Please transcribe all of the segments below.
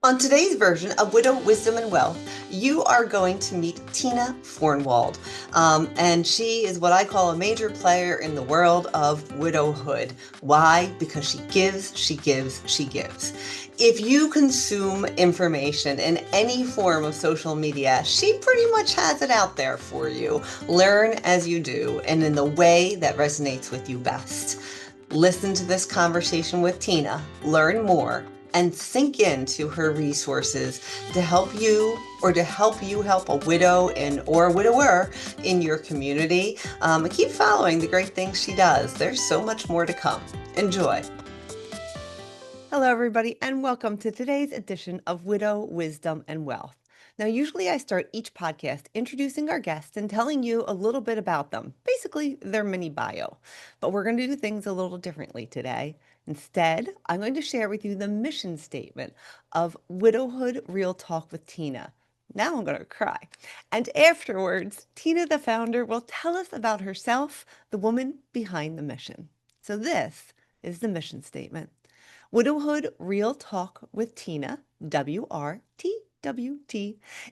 On today's version of Widow, Wisdom, and Wealth, you are going to meet Tina Fornwald. And she is what I call a major player in the world of widowhood. Why? Because she gives, she gives, she gives. If you consume information in any form of social media, she pretty much has it out there for you. Learn as you do and in the way that resonates with you best. Listen to this conversation with Tina, learn more, and sink into her resources to help you or to help you help a widow or a widower in your community. Keep following the great things she does. There's so much more to come. Enjoy. Hello, everybody, and welcome to today's edition of Widow, Wisdom, and Wealth. Now, usually I start each podcast introducing our guests and telling you a little bit about them, basically their mini bio. But we're going to do things a little differently today. Instead, I'm going to share with you the mission statement of Widowhood Real Talk with Tina. Now I'm going to cry. And afterwards, Tina, the founder, will tell us about herself, the woman behind the mission. So this is the mission statement. Widowhood Real Talk with Tina, WRTWT,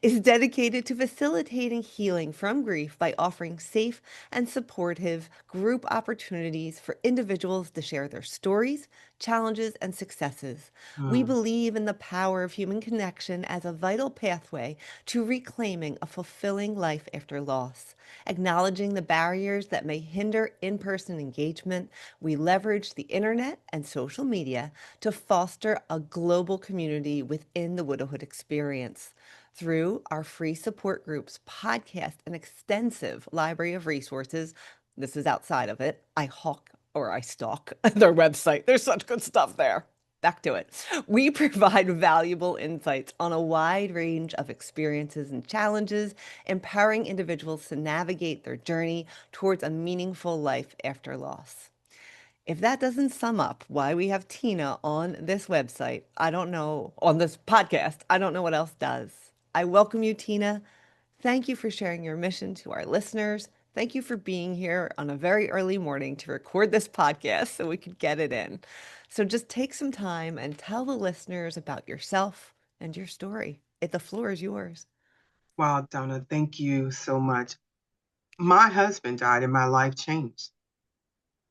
is dedicated to facilitating healing from grief by offering safe and supportive group opportunities for individuals to share their stories, challenges, and successes. We believe in the power of human connection as a vital pathway to reclaiming a fulfilling life after loss. Acknowledging the barriers that may hinder in-person engagement, we leverage the internet and social media to foster a global community within the widowhood experience. Through our free support groups, podcast, and extensive library of resources, this is outside of it, I stalk their website. There's such good stuff there. Back to it. We provide valuable insights on a wide range of experiences and challenges, empowering individuals to navigate their journey towards a meaningful life after loss. If that doesn't sum up why we have Tina on this website, on this podcast, I don't know what else does. I welcome you, Tina. Thank you for sharing your mission to our listeners. Thank you for being here on a very early morning to record this podcast so we could get it in. So just take some time and tell the listeners about yourself and your story. The floor is yours. Wow, Donna, thank you so much. My husband died and my life changed.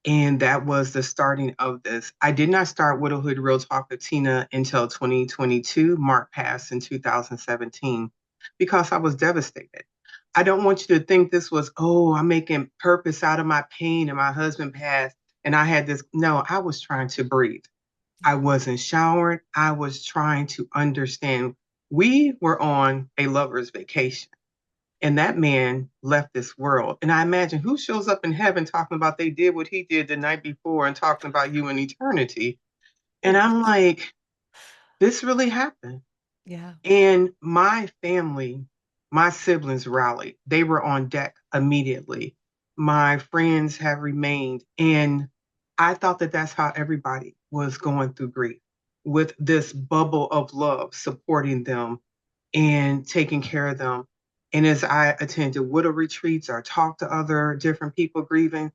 And that was the starting of this. I did not start Widowhood Real Talk with Tina until 2022. Mark passed in 2017 because I was devastated. I don't want you to think this was, oh, I'm making purpose out of my pain and my husband passed and I had this. No, I was trying to breathe. I wasn't showering. I was trying to understand. We were on a lover's vacation. And that man left this world. And I imagine who shows up in heaven talking about they did what he did the night before and talking about you in eternity. And Yeah. I'm like, this really happened. Yeah. And my family, my siblings rallied. They were on deck immediately. My friends have remained. And I thought that that's how everybody was going through grief, with this bubble of love supporting them and taking care of them. And as I attended widow retreats or talked to other different people grieving,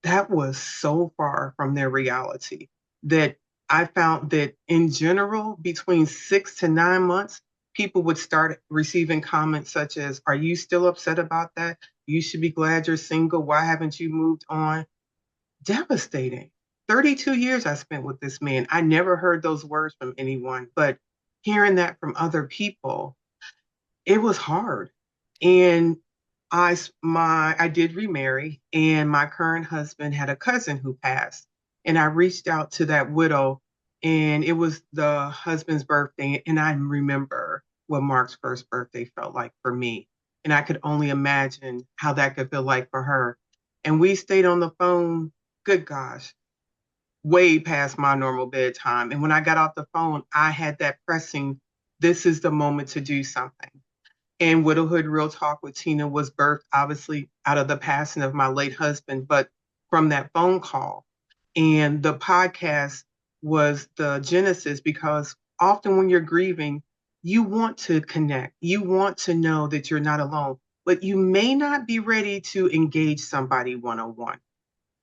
that was so far from their reality that I found that in general, between 6 to 9 months, people would start receiving comments such as, "Are you still upset about that? You should be glad you're single. Why haven't you moved on?" Devastating. 32 years I spent with this man. I never heard those words from anyone, but hearing that from other people, it was hard. And I did remarry, and my current husband had a cousin who passed. And I reached out to that widow, and it was the husband's birthday. And I remember what Mark's first birthday felt like for me. And I could only imagine how that could feel like for her. And we stayed on the phone, good gosh, way past my normal bedtime. And when I got off the phone, I had that pressing, this is the moment to do something. And Widowhood Real Talk with Tina was birthed obviously out of the passing of my late husband, but from that phone call. And the podcast was the genesis because often when you're grieving, you want to connect. You want to know that you're not alone, but you may not be ready to engage somebody one on one.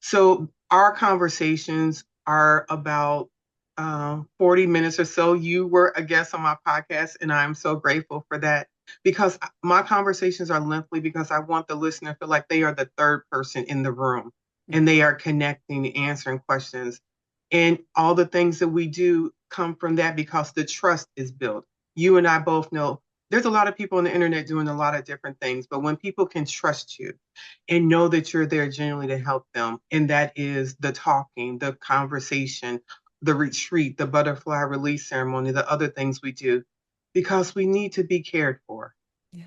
So our conversations are about 40 minutes or so. You were a guest on my podcast, and I'm so grateful for that because my conversations are lengthy because I want the listener to feel like they are the third person in the room and Mhm. they are connecting, answering questions. And all the things that we do come from that because the trust is built. You and I both know there's a lot of people on the internet doing a lot of different things, but when people can trust you and know that you're there genuinely to help them, and that is the talking, the conversation, the retreat, the butterfly release ceremony, the other things we do, because we need to be cared for. Yeah.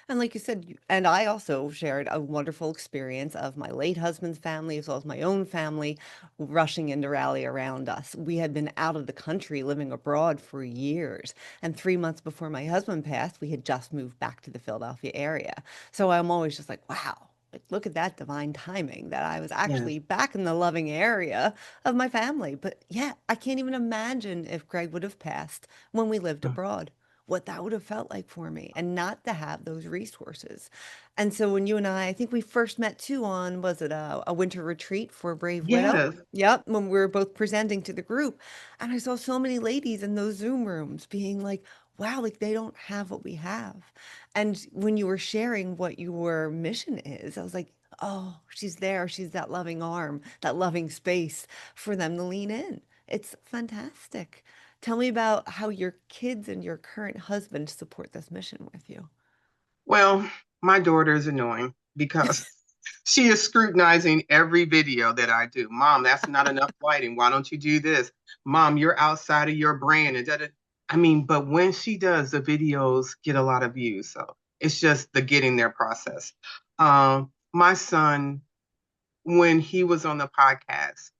And like you said, and I also shared a wonderful experience of my late husband's family as well as my own family rushing in to rally around us. We had been out of the country living abroad for years. And 3 months before my husband passed, we had just moved back to the Philadelphia area. So I'm always just like, wow. Like, look at that divine timing that I was Yes. actually back in the loving area of my family. But yeah, I can't even imagine if Greg would have passed when we lived abroad, what that would have felt like for me and not to have those resources. And so when you and I think we first met too on, was it a winter retreat for Brave Widow? Yes. Yep, when we were both presenting to the group. And I saw so many ladies in those Zoom rooms being like, wow, like they don't have what we have. And when you were sharing what your mission is, I was like, oh, she's there. She's that loving arm, that loving space for them to lean in. It's fantastic. Tell me about how your kids and your current husband support this mission with you. Well, my daughter is annoying because she is scrutinizing every video that I do. Mom, that's not enough lighting. Why don't you do this? Mom, you're outside of your brand. And da-da. I mean, but when she does, the videos get a lot of views. So it's just the getting there process. My son, when he was on the podcast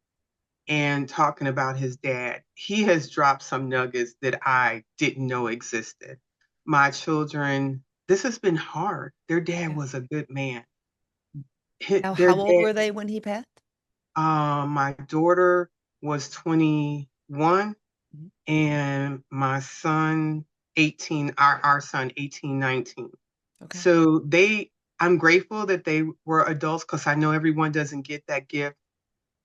and talking about his dad, he has dropped some nuggets that I didn't know existed. My children, this has been hard. Their dad Yeah. was a good man. Now, Their how old dad, were they when he passed? my daughter was 21 Mhm. and my son 18, our son 18, 19. Okay. So I'm grateful that they were adults because I know everyone doesn't get that gift.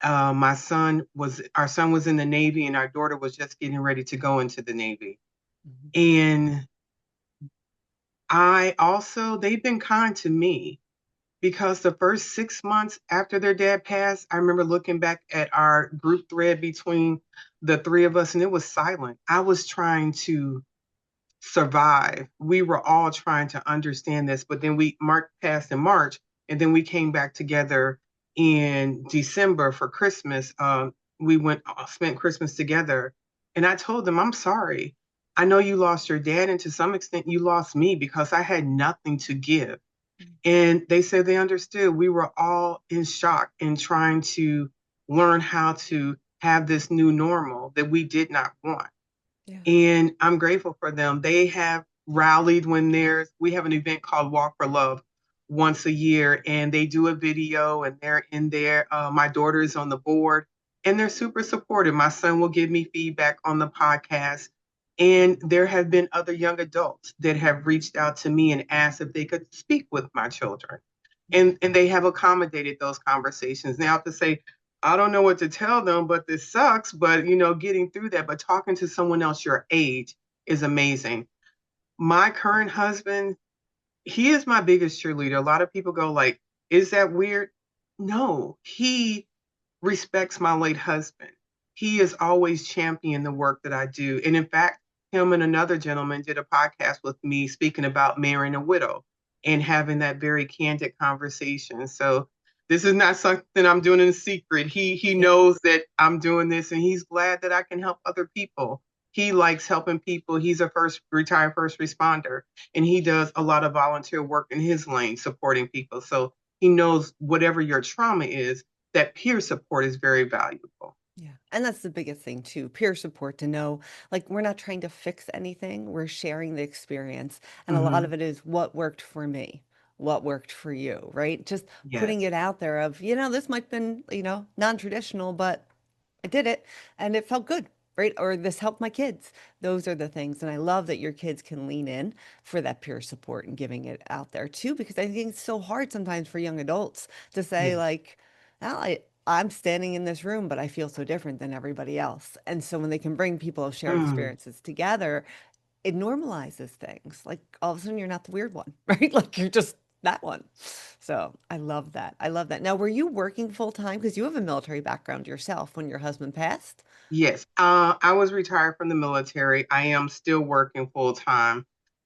Our son was in the Navy and our daughter was just getting ready to go into the Navy. Mhm. And they've been kind to me because the first 6 months after their dad passed, I remember looking back at our group thread between the three of us and it was silent. I was trying to survive. We were all trying to understand this, but then Mark passed in March, and then we came back together in December for Christmas. We spent Christmas together, and I told them, "I'm sorry. I know you lost your dad, and to some extent, you lost me because I had nothing to give." And they said they understood. We were all in shock and trying to learn how to have this new normal that we did not want. Yeah. And I'm grateful for them. They have rallied we have an event called Walk for Love once a year, and they do a video and they're in there. My daughter is on the board and they're super supportive. My son will give me feedback on the podcast. And there have been other young adults that have reached out to me and asked if they could speak with my children. And they have accommodated those conversations. Now to say, I don't know what to tell them, but this sucks. But getting through that, but talking to someone else your age is amazing. My current husband, he is my biggest cheerleader. A lot of people go like, is that weird? No, he respects my late husband. He has always championed the work that I do. And in fact, him and another gentleman did a podcast with me speaking about marrying a widow and having that very candid conversation. So this is not something I'm doing in secret. He Yeah. knows that I'm doing this and he's glad that I can help other people. He likes helping people. He's a retired first responder and he does a lot of volunteer work in his lane supporting people. So he knows whatever your trauma is, that peer support is very valuable. Yeah. And that's the biggest thing too, peer support to know, like, we're not trying to fix anything. We're sharing the experience. And a lot Hmm. of it is what worked for me, what worked for you, right? Just putting Yes, it out there of, this might have been, non-traditional, but I did it and it felt good, right? Or this helped my kids. Those are the things. And I love that your kids can lean in for that peer support and giving it out there too, because I think it's so hard sometimes for young adults to say, yes, like, "Oh, I'm standing in this room, but I feel so different than everybody else. And so when they can bring people of shared Mm, experiences together, it normalizes things. Like all of a sudden you're not the weird one, right? Like you're just that one. So I love that. I love that. Now, were you working full time? Because you have a military background yourself when your husband passed. yes. I was retired from the military. I am still working full time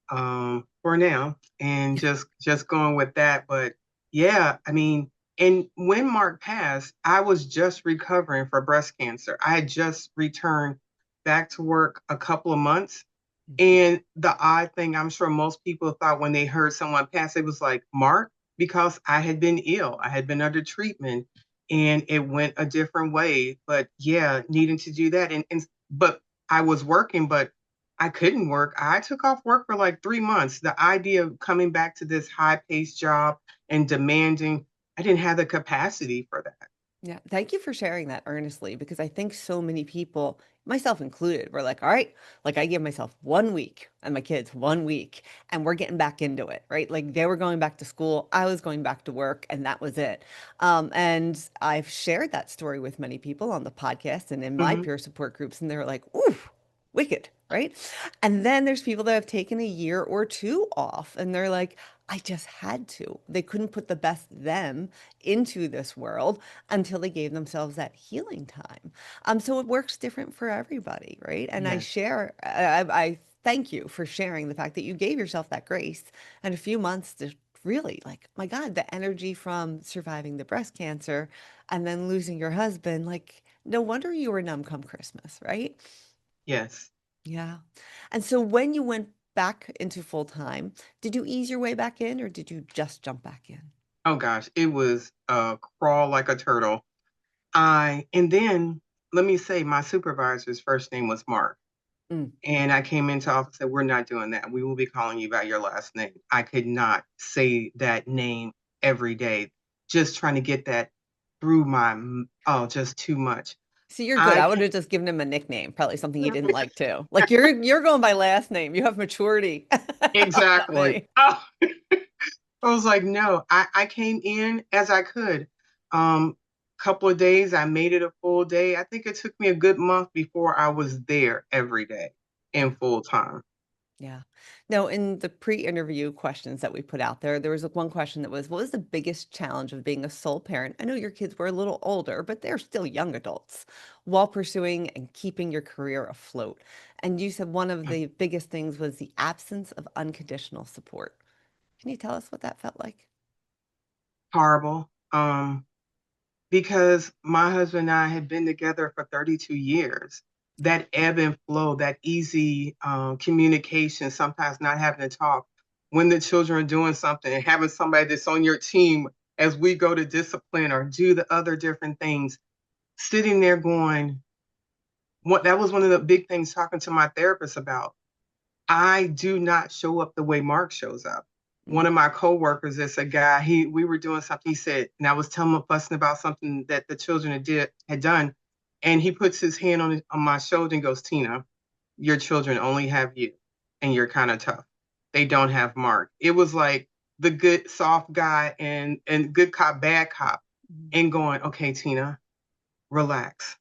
for now, and just going with that. But yeah, I mean, and when Mark passed, I was just recovering for breast cancer. I had just returned back to work a couple of months. Mhm. And the odd thing, I'm sure most people thought when they heard someone pass, it was like, Mark, because I had been ill, I had been under treatment, and it went a different way. But yeah, needing to do that. But I was working, but I couldn't work. I took off work for like 3 months. The idea of coming back to this high-paced job and demanding, I didn't have the capacity for that. Yeah, thank you for sharing that earnestly because I think so many people, myself included, were like, all right, like I give myself 1 week and my kids 1 week and we're getting back into it, right? Like they were going back to school, I was going back to work, and that was it. And I've shared that story with many people on the podcast and in my Mhm. peer support groups, and they're like, ooh, wicked, right? And then there's people that have taken a year or two off and they're like, I just had to. They couldn't put the best them into this world until they gave themselves that healing time. So it works different for everybody, right? And I Yes, share, I thank you for sharing the fact that you gave yourself that grace and a few months to really, like, my God, the energy from surviving the breast cancer and then losing your husband, like, no wonder you were numb come Christmas, right? yes. Yeah. And so when you went back into full time, did you ease your way back in or did you just jump back in? Oh gosh, it was crawl like a turtle. And then let me say, my supervisor's first name was Mark. Mm. And I came into office and said, we're not doing that. We will be calling you by your last name. I could not say that name every day, just trying to get that through oh, just too much. See, you're good. I I would can have just given him a nickname, probably something he didn't like too. Like you're going by last name. You have maturity. Not exactly. me. Oh, I was like, no, I came in as I could. Couple of days, I made it a full day. I think it took me a good month before I was there every day Yeah. in full time. Yeah. No, in the pre-interview questions that we put out there, there was one question that was, what was the biggest challenge of being a sole parent? I know your kids were a little older, but they're still young adults while pursuing and keeping your career afloat. And you said one of the biggest things was the absence of unconditional support. Can you tell us what that felt like? Horrible. Because my husband and I had been together for 32 years. That ebb and flow, that easy communication, sometimes not having to talk when the children are doing something and having somebody that's on your team as we go to discipline or do the other different things, sitting there going, what that was one of the big things talking to my therapist about. I do not show up the way Mark shows up. One Mm. of my coworkers is a guy, we were doing something, he said, and I was telling him fussing about something that the children had done. And he puts his hand on my shoulder and goes, Tina, your children only have you, and you're kind of tough. They don't have Mark. It was like the good soft guy and good cop, bad cop, Mm. and going, okay, Tina, relax,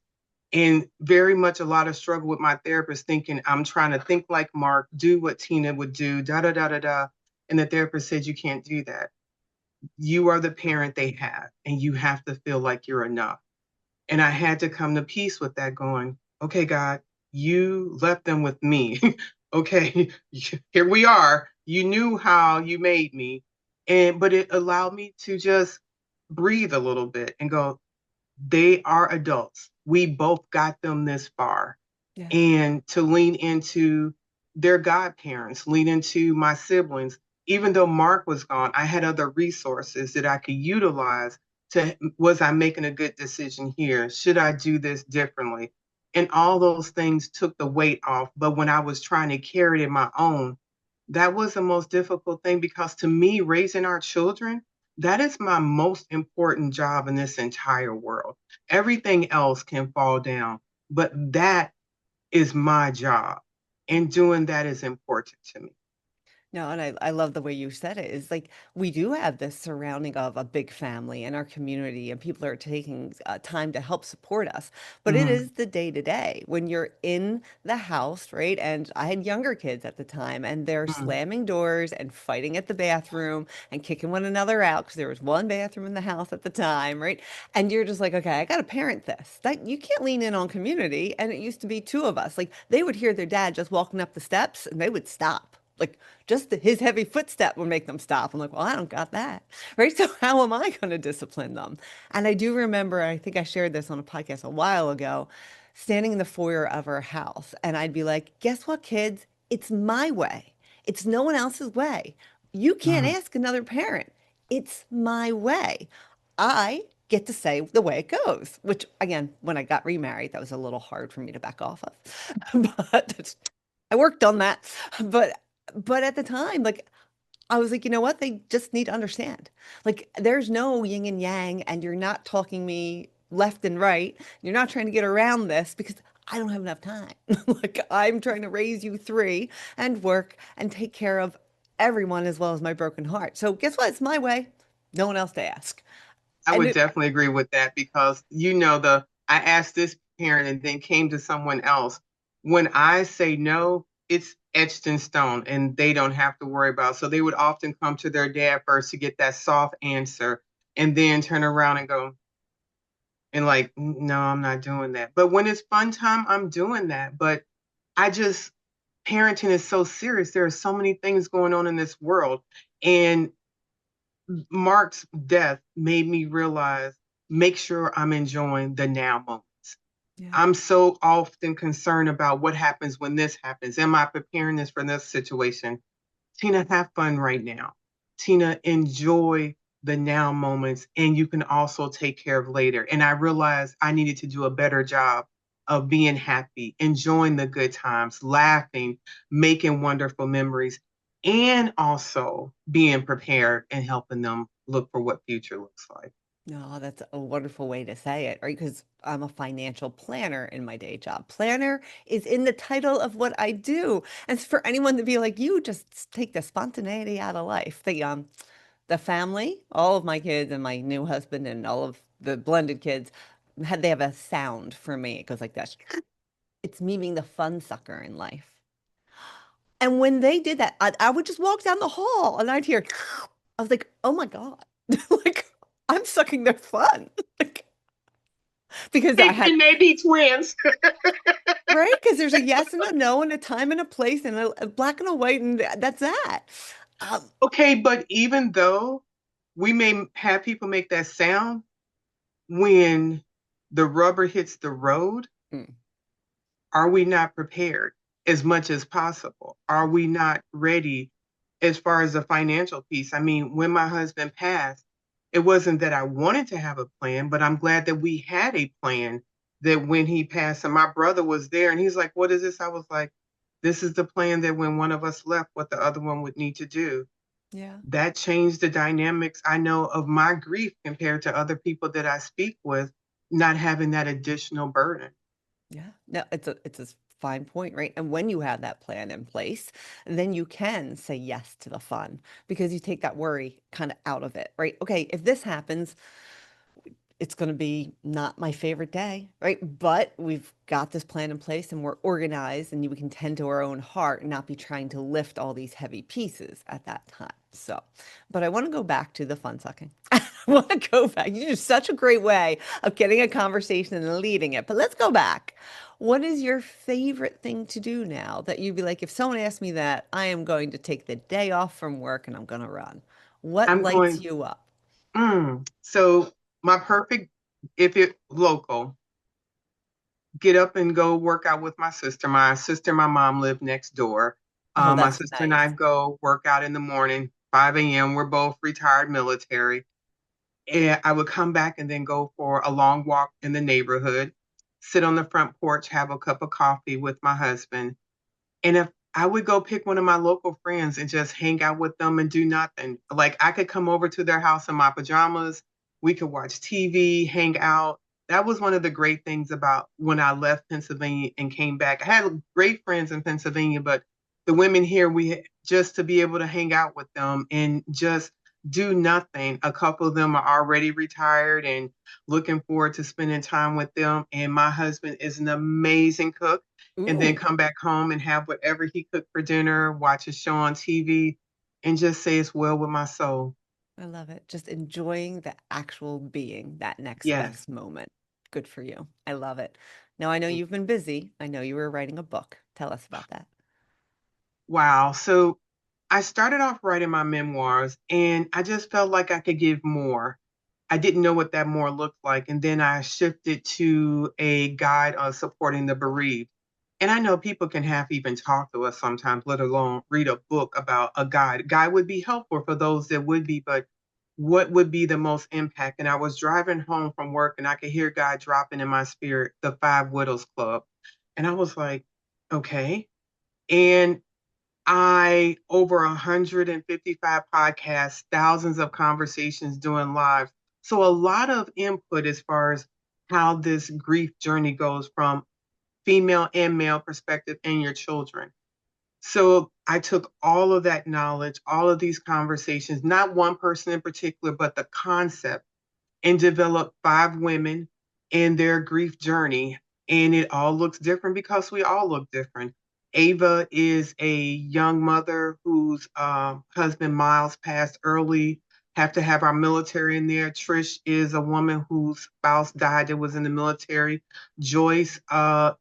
and very much a lot of struggle with my therapist thinking I'm trying to think like Mark, do what Tina would do, da da da da da. And the therapist said, you can't do that. You are the parent they have, and you have to feel like you're enough. And I had to come to peace with that, going, okay, God, you left them with me. Okay, here we are. You knew how you made me. But it allowed me to just breathe a little bit and go, they are adults. We both got them this far. Yeah. And to lean into their godparents, lean into my siblings. Even though Mark was gone, I had other resources that I could utilize to, was I making a good decision here? Should I do this differently? And all those things took the weight off. But when I was trying to carry it in my own, that was the most difficult thing because to me, raising our children, that is my most important job in this entire world. Everything else can fall down, but that is my job. And doing that is important to me. No, and I love the way you said it. Is like we do have this surrounding of a big family in our community, and people are taking time to help support us. But it Hmm. is the day to day when you're in the house, right? And I had younger kids at the time, and they're Hmm. slamming doors and fighting at the bathroom and kicking one another out because there was one bathroom in the house at the time, right? And you're just like, okay, I got to parent this. That you can't lean in on community. And it used to be two of us. Like they would hear their dad just walking up the steps, and they would stop. Like just his heavy footstep would make them stop. I'm like, well, I don't got that. Right. So how am I going to discipline them? And I do remember, I think I shared this on a podcast a while ago, standing in the foyer of our house. And I'd be like, guess what, kids? It's my way. It's no one else's way. You can't Hmm. ask another parent. It's my way. I get to say the way it goes, which again, when I got remarried, that was a little hard for me to back off of. But I worked on that. But but at the time, like I was like, you know what? They just need to understand. Like there's no yin and yang, and you're not talking me left and right. You're not trying to get around this because I don't have enough time. Like I'm trying to raise you three and work and take care of everyone as well as my broken heart. So guess what? It's my way. No one else to ask. I And would it, definitely agree with that because I asked this parent and then came to someone else. When I say no, it's etched in stone and they don't have to worry about it. So they would often come to their dad first to get that soft answer and then turn around and go and like, no, I'm not doing that. But when it's fun time, I'm doing that. But I just parenting is so serious. There are so many things going on in this world. And Mark's death made me realize, make sure I'm enjoying the now moments. yeah. I'm so often concerned about what happens when this happens. Am I preparing this for this situation? Tina, have fun right now. Tina, enjoy the now moments, and you can also take care of later. And I realized I needed to do a better job of being happy, enjoying the good times, laughing, making wonderful memories, and also being prepared and helping them look for what future looks like. No, that's a wonderful way to say it, right? Because I'm a financial planner in my day job. Planner is in the title of what I do. And for anyone to be like, you just take the spontaneity out of life. The family, all of my kids and my new husband and all of the blended kids they have a sound for me. It goes like this. It's me being the fun sucker in life. And when they did that, I would just walk down the hall and I'd hear, I was like, oh my God, like I'm sucking their fun. Like, because I had, They may be twins. right? Because there's a yes and a no and a time and a place and a black and a white, and that's that. Um, Okay, but even though we may have people make that sound, when the rubber hits the road, mm, are we not prepared as much as possible? Are we not ready as far as the financial piece? I mean, when my husband passed, it wasn't that I wanted to have a plan, but I'm glad that we had a plan that when he passed, and my brother was there and he's like, what is this? I was like, this is the plan that when one of us left, what the other one would need to do. yeah. That changed the dynamics I know of my grief compared to other people that I speak with, not having that additional burden. Yeah, no, it's a fine point, right? And when you have that plan in place, then you can say yes to the fun because you take that worry kind of out of it, right? Okay, if this happens, it's going to be not my favorite day, right? But we've got this plan in place and we're organized and we can tend to our own heart and not be trying to lift all these heavy pieces at that time. So, but I want to go back to the fun sucking. I want to go back. You do such a great way of getting a conversation and leading it. But let's go back. What is your favorite thing to do now that you'd be like, if someone asked me that, I am going to take the day off from work and I'm going to run. What I'm lights going, you up? So my perfect, if it local, get up and go work out with my sister. My sister and my mom live next door. Oh, My that's sister and I nice. go work out in the morning, 5 a.m. We're both retired military. And I would come back and then go for a long walk in the neighborhood, sit on the front porch, have a cup of coffee with my husband. And if I would go pick one of my local friends and just hang out with them and do nothing. Like I could come over to their house in my pajamas. We could watch TV, hang out. That was one of the great things about when I left Pennsylvania and came back. I had great friends in Pennsylvania, but the women here, we just to be able to hang out with them and just do nothing. A couple of them are already retired and looking forward to spending time with them. And my husband is an amazing cook. And then Ooh, come back home and have whatever he cooked for dinner, watch a show on TV, and just say it's well with my soul. I love it. Just enjoying the actual being, that next Yes. best moment. Good for you. I love it. Now, I know you've been busy. I know you were writing a book. Tell us about that. Wow. So I started off writing my memoirs and I just felt like I could give more. I didn't know what that more looked like. And then I shifted to a guide on supporting the bereaved. And I know people can half even talk to us sometimes, let alone read a book about a guide. A guide would be helpful for those that would be, but what would be the most impact? And I was driving home from work and I could hear God dropping in my spirit, the Five Widows Club. And I was like, okay. And over 155 podcasts, thousands of conversations doing live. So a lot of input as far as how this grief journey goes from female and male perspective and your children. So I took all of that knowledge, all of these conversations, not one person in particular, but the concept, and developed five women in their grief journey. And it all looks different because we all look different. Ava is a young mother whose husband Miles passed early, have to have our military in there. Trish is a woman whose spouse died that was in the military. Joyce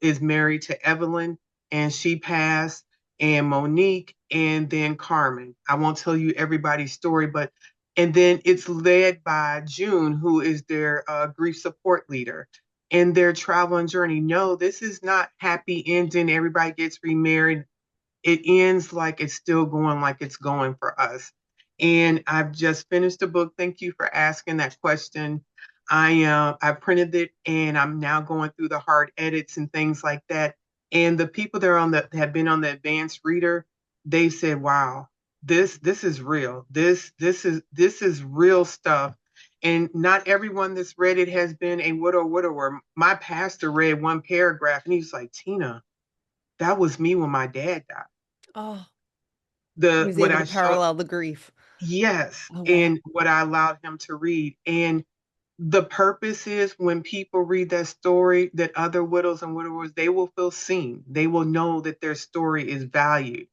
is married to Evelyn and she passed, and Monique, and then Carmen. I won't tell you everybody's story, but and then it's led by June, who is their grief support leader in their travel and journey. No, this is not happy ending. Everybody gets remarried. It ends like it's still going like it's going for us. And I've just finished the book. Thank you for asking that question. I printed it and I'm now going through the hard edits and things like that. And the people that are on the have been on the advanced reader, they said, "Wow, this is real. This is real stuff." And not everyone that's read it has been a widower. My pastor read one paragraph and he was like, "Tina, that was me when my dad died." Oh, he The was what able I to showed, parallel the grief. yes, Oh, wow. and what I allowed him to read. And the purpose is when people read that story, that other widows and widowers, they will feel seen. They will know that their story is valued.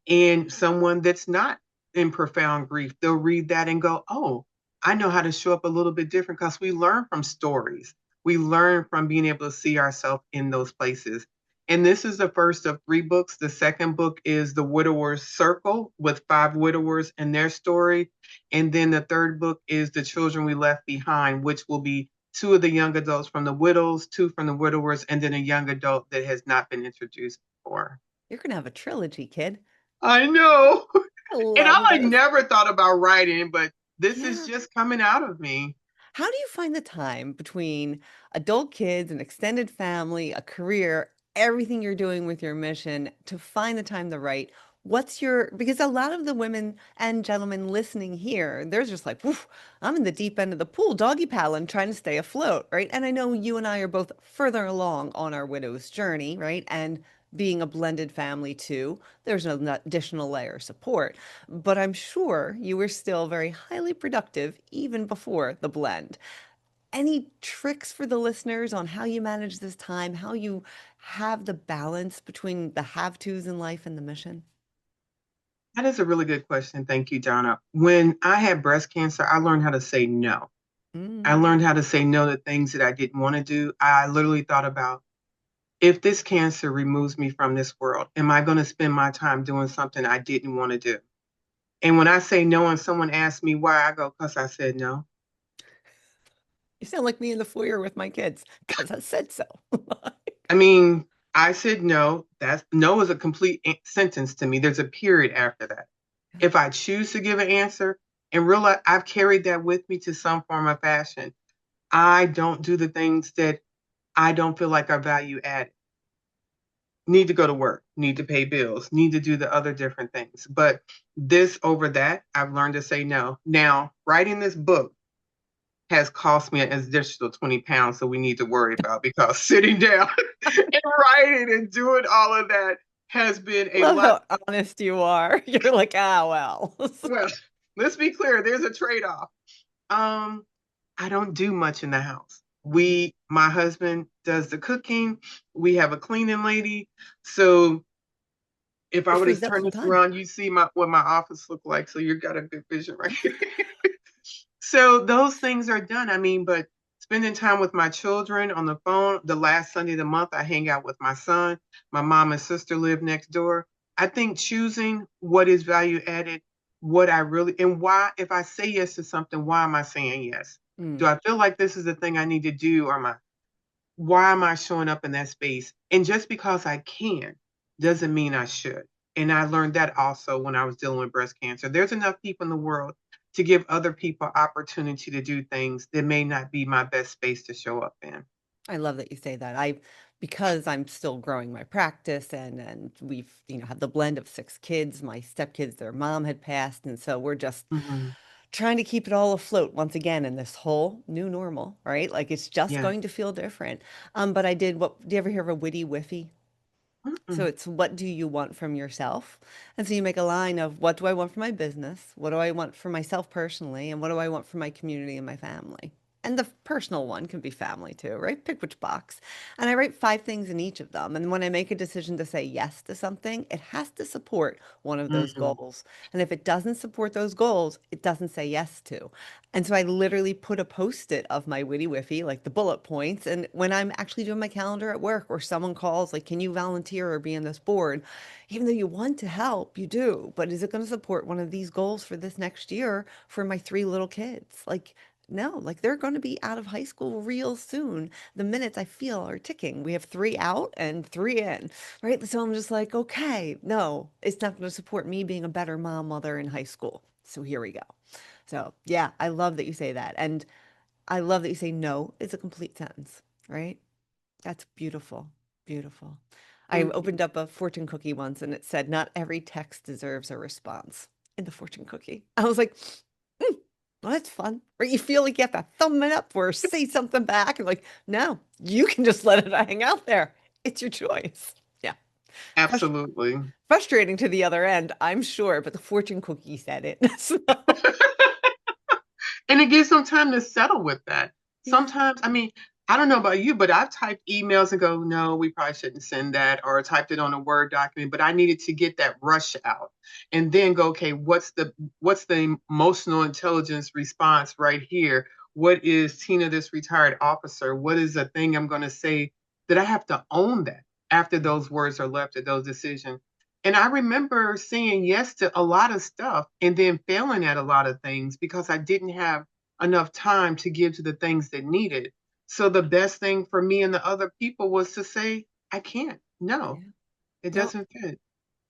And someone that's not in profound grief, they'll read that and go, "Oh, I know how to show up a little bit different," because we learn from stories. We learn from being able to see ourselves in those places. And this is the first of three books. The second book is The Widower's Circle with five widowers and their story. And then the third book is The Children We Left Behind, which will be two of the young adults from the widows, two from the widowers, and then a young adult that has not been introduced before. You're going to have a trilogy, kid. I know. I And I love like this. never thought about writing, but this is Yeah. just coming out of me. How do you find the time between adult kids, an extended family, a career, everything you're doing with your mission to find the time to write? What's your, because a lot of the women and gentlemen listening here, they're just like, "Woof, I'm in the deep end of the pool, doggy paddling, trying to stay afloat," right? And I know you and I are both further along on our widow's journey, right? And being a blended family too, there's an additional layer of support. But I'm sure you were still very highly productive even before the blend. Any tricks for the listeners on how you manage this time, how you have the balance between the have tos in life and the mission? That is a really good question. Thank you, Donna. When I had breast cancer, I learned how to say no. I Mm. learned how to say no to things that I didn't want to do. I literally thought about, if this cancer removes me from this world, am I going to spend my time doing something I didn't want to do? And when I say no and someone asks me why, I go, because I said no. You sound like me in the foyer with my kids because I said so. I mean, I said no. That's no is a complete sentence to me. There's a period after that. If I choose to give an answer and realize I've carried that with me to some form of fashion, I don't do the things that I don't feel like are value added. Need to go to work, need to pay bills, need to do the other different things. But this over that, I've learned to say no. Now, writing this book has cost me an additional 20 pounds, so we need to worry about, because sitting down and writing and doing all of that, has been a Love lot. how honest you are. You're like, ah, well. Well, let's be clear, there's a trade-off. Um, I don't do much in the house. My husband does the cooking. We have a cleaning lady. So if I It were to frees up turn some this time. around, you see what my office look like. So you've got a good vision right here. So those things are done. I mean, but spending time with my children on the phone, the last Sunday of the month, I hang out with my son. My mom and sister live next door. I think choosing what is value added, what I really, and why, if I say yes to something, why am I saying yes? Do Mm, I feel like this is the thing I need to do, or why am I showing up in that space? And just because I can doesn't mean I should. And I learned that also when I was dealing with breast cancer. There's enough people in the world to give other people opportunity to do things that may not be my best space to show up in. I love that you say that. Because I'm still growing my practice and we've, had the blend of 6 kids. My stepkids, their mom had passed, and so we're just Mhm. trying to keep it all afloat once again in this whole new normal, right? Like it's just Yes. going to feel different. But I did what, do you ever hear of a witty whiffy? So Mm-mm. it's what do you want from yourself? And so you make a line of what do I want for my business? What do I want for myself personally? And what do I want for my community and my family? And the personal one can be family too, right? Pick which box. And I write 5 things in each of them. And when I make a decision to say yes to something, it has to support one of those Mhm. goals. And if it doesn't support those goals, it doesn't say yes to. And so I literally put a post-it of my witty whiffy, like the bullet points. And when I'm actually doing my calendar at work or someone calls, like, can you volunteer or be on this board? Even though you want to help, you do. But is it going to support one of these goals for this next year for my 3 little kids? Like, no, like they're going to be out of high school real soon. The minutes I feel are ticking. We have 3 out and 3 in, right? So I'm just like, okay, no, it's not going to support me being a better mom, mother in high school. So here we go. So, yeah, I love that you say that. And I love that you say no is a complete sentence, right? That's beautiful. Beautiful. I Thank you. opened up a fortune cookie once and it said, not every text deserves a response in the fortune cookie. I was like, hmm, well, that's fun. Right? You feel like you have to thumb it up or say something back. And like, no, you can just let it hang out there. It's your choice. Yeah. Frus- Absolutely. Frustrating to the other end, I'm sure, but the fortune cookie said it. So, And it gives them time to settle with that. yeah. Sometimes, I mean, I don't know about you, but I've typed emails and go, no, we probably shouldn't send that, or typed it on a Word document, but I needed to get that rush out and then go, okay, what's the emotional intelligence response right here? What is Tina, this retired officer? What is the thing I'm going to say that I have to own that after Yeah. those words are left at those decisions? And I remember saying yes to a lot of stuff and then failing at a lot of things because I didn't have enough time to give to the things that needed. So the best thing for me and the other people was to say, I can't. No, Yeah. it No, doesn't fit.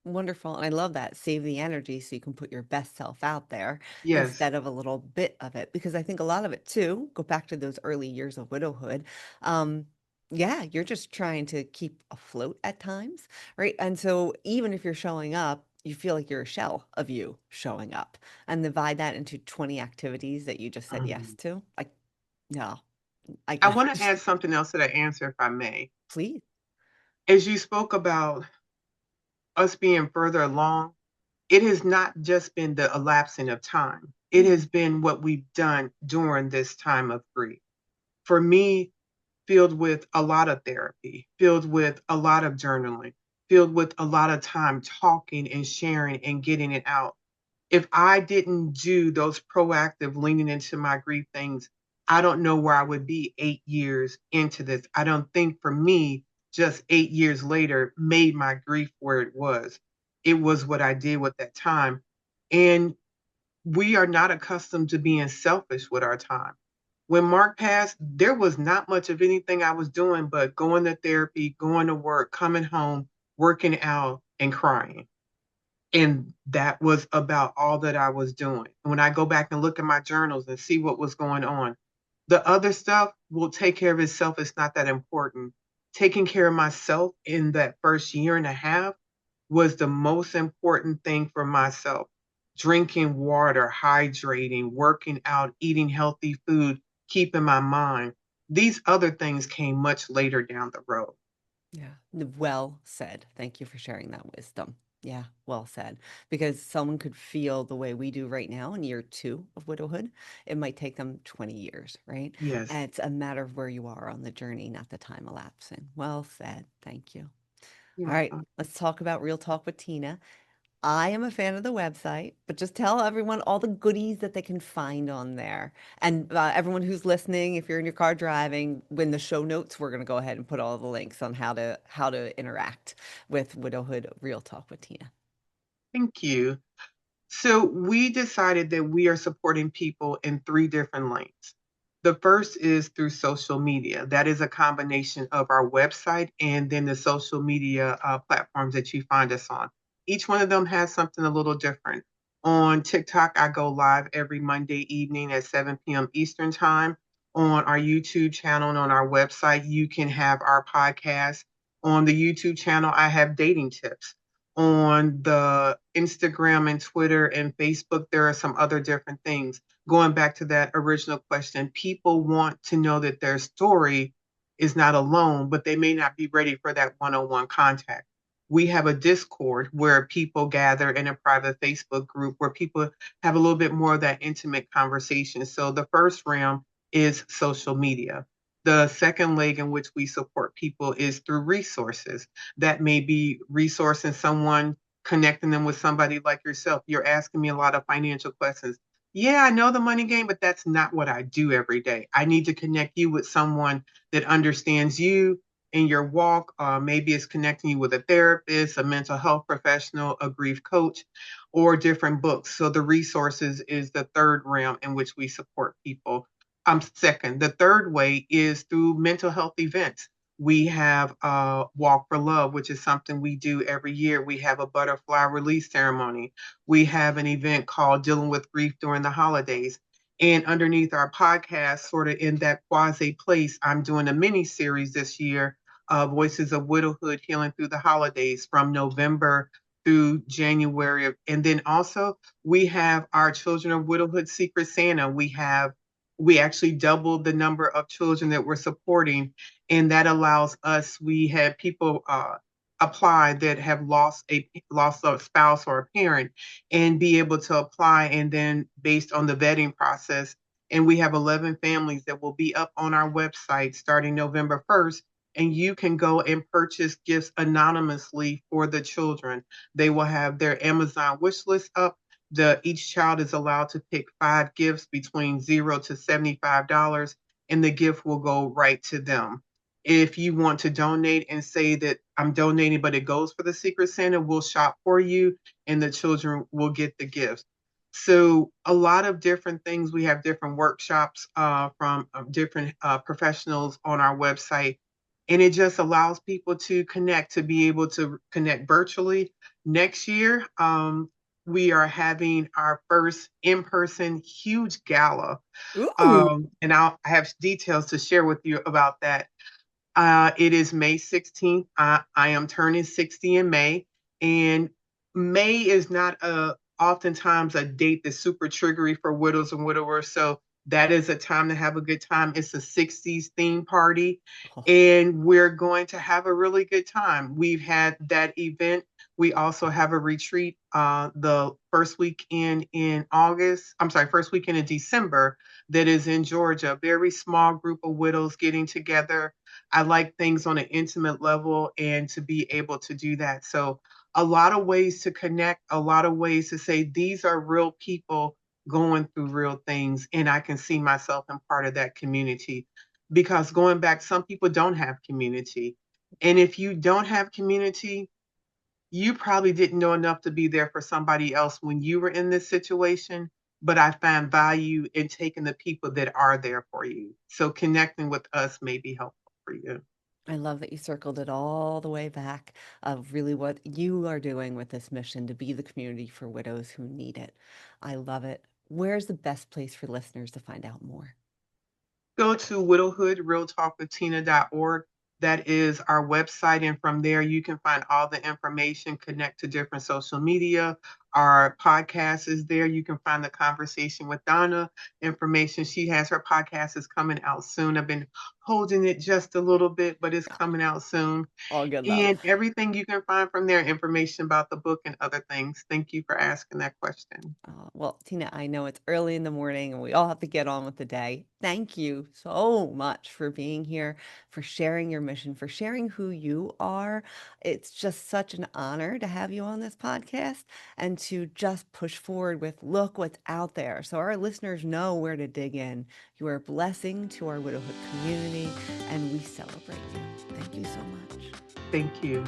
wonderful. And I love that. Save the energy so you can put your best self out there Yes. instead of a little bit of it. Because I think a lot of it too, go back to those early years of widowhood. Um, yeah, you're just trying to keep afloat at times, right? And so even if you're showing up, you feel like you're a shell of you showing up and divide that into 20 activities that you just said yes Mhm. to. Like, no, I I got want to add something else to that answer, if I may. please. As you spoke about us being further along, it has not just been the elapsing of time. It Yeah. has been what we've done during this time of grief. For me, filled with a lot of therapy, filled with a lot of journaling, filled with a lot of time talking and sharing and getting it out. If I didn't do those proactive leaning into my grief things, I don't know where I would be 8 years into this. I don't think for me, just 8 years later made my grief where it was. It was what I did with that time. And we are not accustomed to being selfish with our time. When Mark passed, there was not much of anything I was doing but going to therapy, going to work, coming home, working out, and crying. And that was about all that I was doing. When I go back and look at my journals and see what was going on, the other stuff will take care of itself. It's not that important. Taking care of myself in that first year and a half was the most important thing for myself. Drinking water, hydrating, working out, eating healthy food, keeping my mind. These other things came much later down the road. Yeah. Well said. Thank you for sharing that wisdom. Yeah, well said. Because someone could feel the way we do right now in year two of widowhood. It might take them 20 years, right? Yes. And it's a matter of where you are on the journey, not the time elapsing. Well said. Thank you. All Yeah. right, let's talk about Real Talk with Tina. I am a fan of the website, but just tell everyone all the goodies that they can find on there. And everyone who's listening, if you're in your car driving, when the show notes, we're going to go ahead and put all the links on how to interact with Widowhood Real Talk with Tina. Thank you. So we decided that we are supporting people in three different lanes. The first is through social media. That is a combination of our website and then the social media platforms that you find us on. Each one of them has something a little different. On TikTok, I go live every Monday evening at 7 p.m. Eastern Time. On our YouTube channel and on our website, you can have our podcast. On the YouTube channel, I have dating tips. On the Instagram and Twitter and Facebook, there are some other different things. Going back to that original question, people want to know that their story is not alone, but they may not be ready for that one-on-one contact. We have a Discord where people gather in a private Facebook group where people have a little bit more of that intimate conversation. So the first realm is social media. The second leg in which we support people is through resources. That may be resourcing someone, connecting them with somebody like yourself. You're asking me a lot of financial questions. Yeah, I know the money game, but that's not what I do every day. I need to connect you with someone that understands you in your walk. Maybe it's connecting you with a therapist, a mental health professional, a grief coach, or different books. So the resources is the third realm in which we support people. Second, the third way is through mental health events. We have Walk for Love, which is something we do every year. We have a butterfly release ceremony. We have an event called Dealing with Grief During the Holidays. And underneath our podcast, sort of in that quasi place, I'm doing a mini series this year, Voices of Widowhood Healing Through the Holidays from November through January. And then also, we have our Children of Widowhood Secret Santa. We actually doubled the number of children that we're supporting, and that allows us. We had people apply that have lost a spouse or a parent, and be able to apply, and then based on the vetting process, and we have 11 families that will be up on our website starting November 1st. And you can go and purchase gifts anonymously for the children. They will have their Amazon wish list up. Each child is allowed to pick 5 gifts between $0 to $75, and the gift will go right to them. If you want to donate and say that I'm donating, but it goes for the Secret Santa, we'll shop for you, and the children will get the gifts. So a lot of different things. We have different workshops from different professionals on our website, and it just allows people to connect, to be able to connect virtually. Next year, we are having our first in-person huge gala. Ooh. And I have details to share with you about that. It is May 16th. I am turning 60 in May, and May is not oftentimes a date that's super triggery for widows and widowers. So that is a time to have a good time. It's a 60s theme party, and we're going to have a really good time. We've had that event. We also have a retreat the first weekend in August. I'm sorry, first weekend in December, that is in Georgia. A very small group of widows getting together. I like things on an intimate level and to be able to do that. So, a lot of ways to connect, a lot of ways to say these are real people going through real things, and I can see myself in part of that community. Because going back, some people don't have community. And if you don't have community, you probably didn't know enough to be there for somebody else when you were in this situation. But I find value in taking the people that are there for you. So connecting with us may be helpful for you. I love that you circled it all the way back of really what you are doing with this mission to be the community for widows who need it. I love it. Where's the best place for listeners to find out more? Go to widowhoodrealtalkwithtina.org. That is our website. And from there, you can find all the information, connect to different social media, Our podcast is there. You can find the conversation with Donna information. She has her podcast is coming out soon. I've been holding it just a little bit, but it's coming out soon. All good love. And everything you can find from there, information about the book and other things. Thank you for asking that question. Well, Tina, I know it's early in the morning and we all have to get on with the day. Thank you so much for being here, for sharing your mission, for sharing who you are. It's just such an honor to have you on this podcast and to just push forward with look what's out there so our listeners know where to dig in. You are a blessing to our widowhood community and we celebrate you. Thank you so much. Thank you.